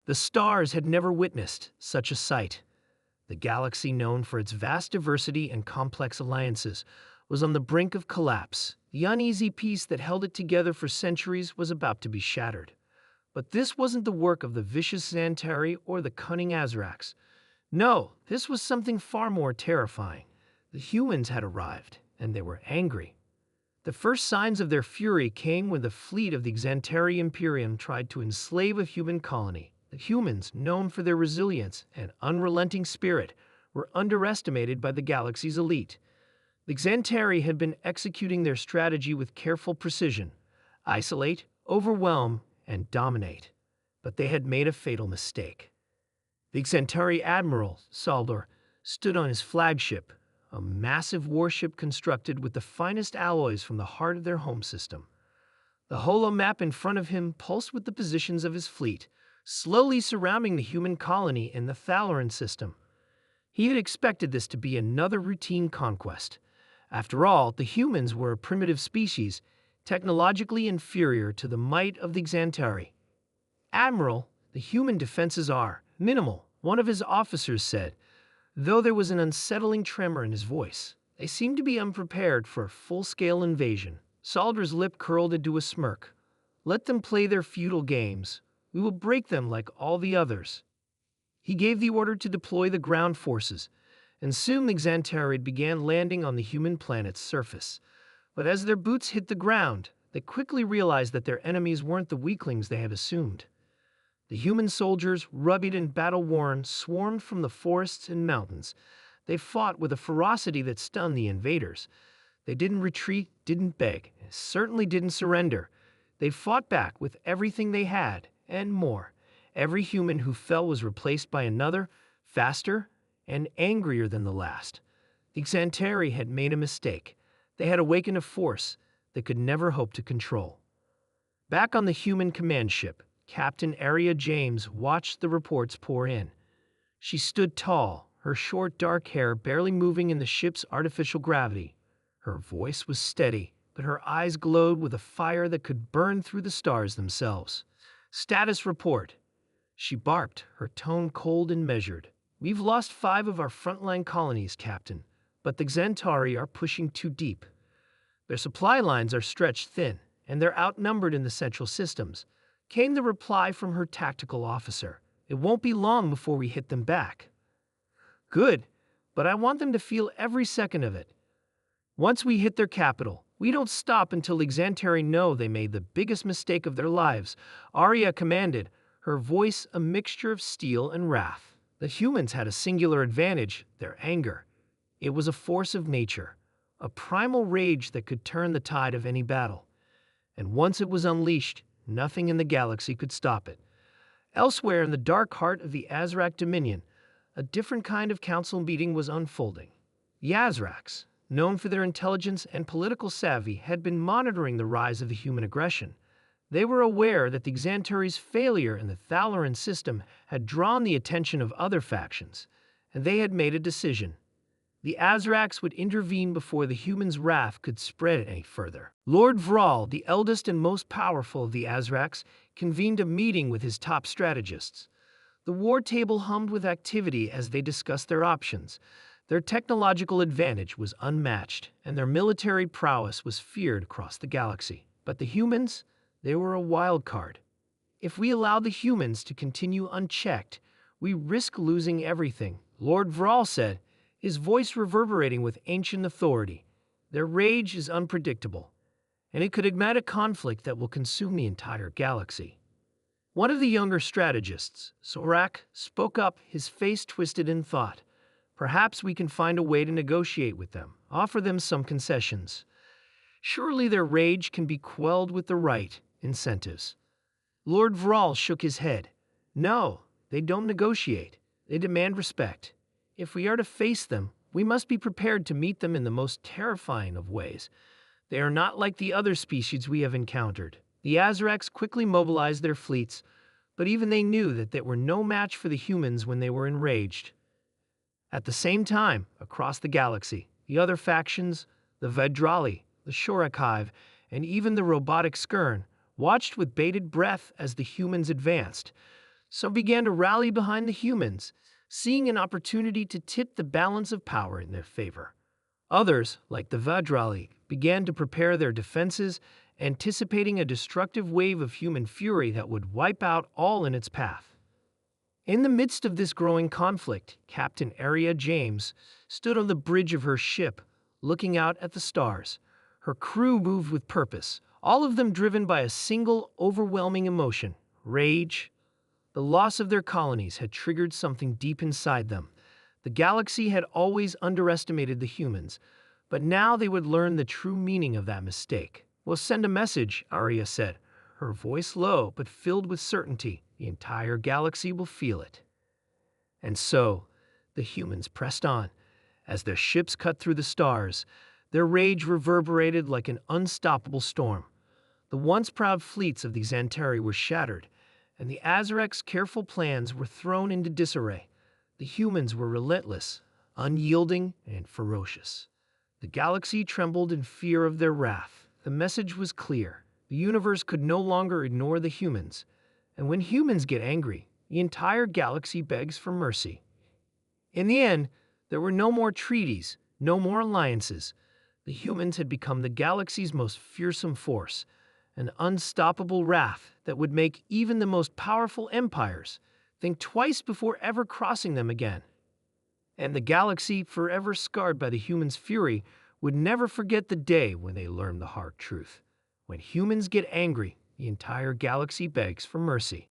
The stars had never witnessed such a sight. The galaxy, known for its vast diversity and complex alliances, was on the brink of collapse. The uneasy peace that held it together for centuries was about to be shattered. But this wasn't the work of the vicious Xantari or the cunning Azracs. No, this was something far more terrifying. The humans had arrived, and they were angry. The first signs of their fury came when the fleet of the Xantari Imperium tried to enslave a human colony. The humans, known for their resilience and unrelenting spirit, were underestimated by the galaxy's elite. The Xantari had been executing their strategy with careful precision: isolate, overwhelm, and dominate. But they had made a fatal mistake. The Xantari Admiral, Saldor, stood on his flagship, a massive warship constructed with the finest alloys from the heart of their home system. The holomap in front of him pulsed with the positions of his fleet, slowly surrounding the human colony in the Thalaran system. He had expected this to be another routine conquest. After all, the humans were a primitive species, technologically inferior to the might of the Xantari. "Admiral, the human defenses are minimal," one of his officers said, though there was an unsettling tremor in his voice. They seemed to be unprepared for a full-scale invasion. Saldor's lip curled into a smirk. "Let them play their feudal games. We will break them like all the others." He gave the order to deploy the ground forces, and soon the Xantari began landing on the human planet's surface. But as their boots hit the ground, they quickly realized that their enemies weren't the weaklings they had assumed. The human soldiers, rugged and battle-worn, swarmed from the forests and mountains. They fought with a ferocity that stunned the invaders. They didn't retreat, didn't beg, and certainly didn't surrender. They fought back with everything they had, and more. Every human who fell was replaced by another, faster and angrier than the last. The Xantari had made a mistake. They had awakened a force they could never hope to control. Back on the human command ship, Captain Aria James watched the reports pour in. She stood tall, her short dark hair barely moving in the ship's artificial gravity. Her voice was steady, but her eyes glowed with a fire that could burn through the stars themselves. "Status report," she barked, her tone cold and measured. "We've lost 5 of our frontline colonies, Captain, but the Xantari are pushing too deep. Their supply lines are stretched thin, and they're outnumbered in the central systems," came the reply from her tactical officer. "It won't be long before we hit them back." "Good, but I want them to feel every second of it. Once we hit their capital, we don't stop until the Xantari know they made the biggest mistake of their lives," Arya commanded, her voice a mixture of steel and wrath. The humans had a singular advantage: their anger. It was a force of nature, a primal rage that could turn the tide of any battle. And once it was unleashed, nothing in the galaxy could stop it. Elsewhere in the dark heart of the Azrak Dominion, a different kind of council meeting was unfolding. The Azraks, known for their intelligence and political savvy, had been monitoring the rise of the human aggression. They were aware that the Xantari's failure in the Thalaran system had drawn the attention of other factions, and they had made a decision. The Azraks would intervene before the humans' wrath could spread any further. Lord Vral, the eldest and most powerful of the Azraks, convened a meeting with his top strategists. The war table hummed with activity as they discussed their options. Their technological advantage was unmatched, and their military prowess was feared across the galaxy. But the humans? They were a wild card. If we allow the humans to continue unchecked, we risk losing everything, Lord Vral said, his voice reverberating with ancient authority. Their rage is unpredictable, and it could ignite a conflict that will consume the entire galaxy. One of the younger strategists, Sorak, spoke up, his face twisted in thought. "Perhaps we can find a way to negotiate with them, offer them some concessions. Surely their rage can be quelled with the right incentives." Lord Vral shook his head. "No, they don't negotiate. They demand respect. If we are to face them, we must be prepared to meet them in the most terrifying of ways. They are not like the other species we have encountered." The Azraks quickly mobilized their fleets, but even they knew that they were no match for the humans when they were enraged. At the same time, across the galaxy, the other factions, the Vedrali, the Shorakive, and even the robotic Skern, watched with bated breath as the humans advanced. Some began to rally behind the humans, seeing an opportunity to tip the balance of power in their favor. Others, like the Vadrali, began to prepare their defenses, anticipating a destructive wave of human fury that would wipe out all in its path. In the midst of this growing conflict, Captain Aria James stood on the bridge of her ship, looking out at the stars. Her crew moved with purpose, all of them driven by a single, overwhelming emotion: rage. The loss of their colonies had triggered something deep inside them. The galaxy had always underestimated the humans, but now they would learn the true meaning of that mistake. "We'll send a message," Arya said, her voice low but filled with certainty. "The entire galaxy will feel it." And so, the humans pressed on. As their ships cut through the stars, their rage reverberated like an unstoppable storm. The once proud fleets of the Xantari were shattered, and the Azarek's careful plans were thrown into disarray. The humans were relentless, unyielding, and ferocious. The galaxy trembled in fear of their wrath. The message was clear: the universe could no longer ignore the humans, and when humans get angry, the entire galaxy begs for mercy. In the end, there were no more treaties, no more alliances. The humans had become the galaxy's most fearsome force, an unstoppable wrath that would make even the most powerful empires think twice before ever crossing them again. And the galaxy, forever scarred by the humans' fury, would never forget the day when they learned the hard truth. When humans get angry, the entire galaxy begs for mercy.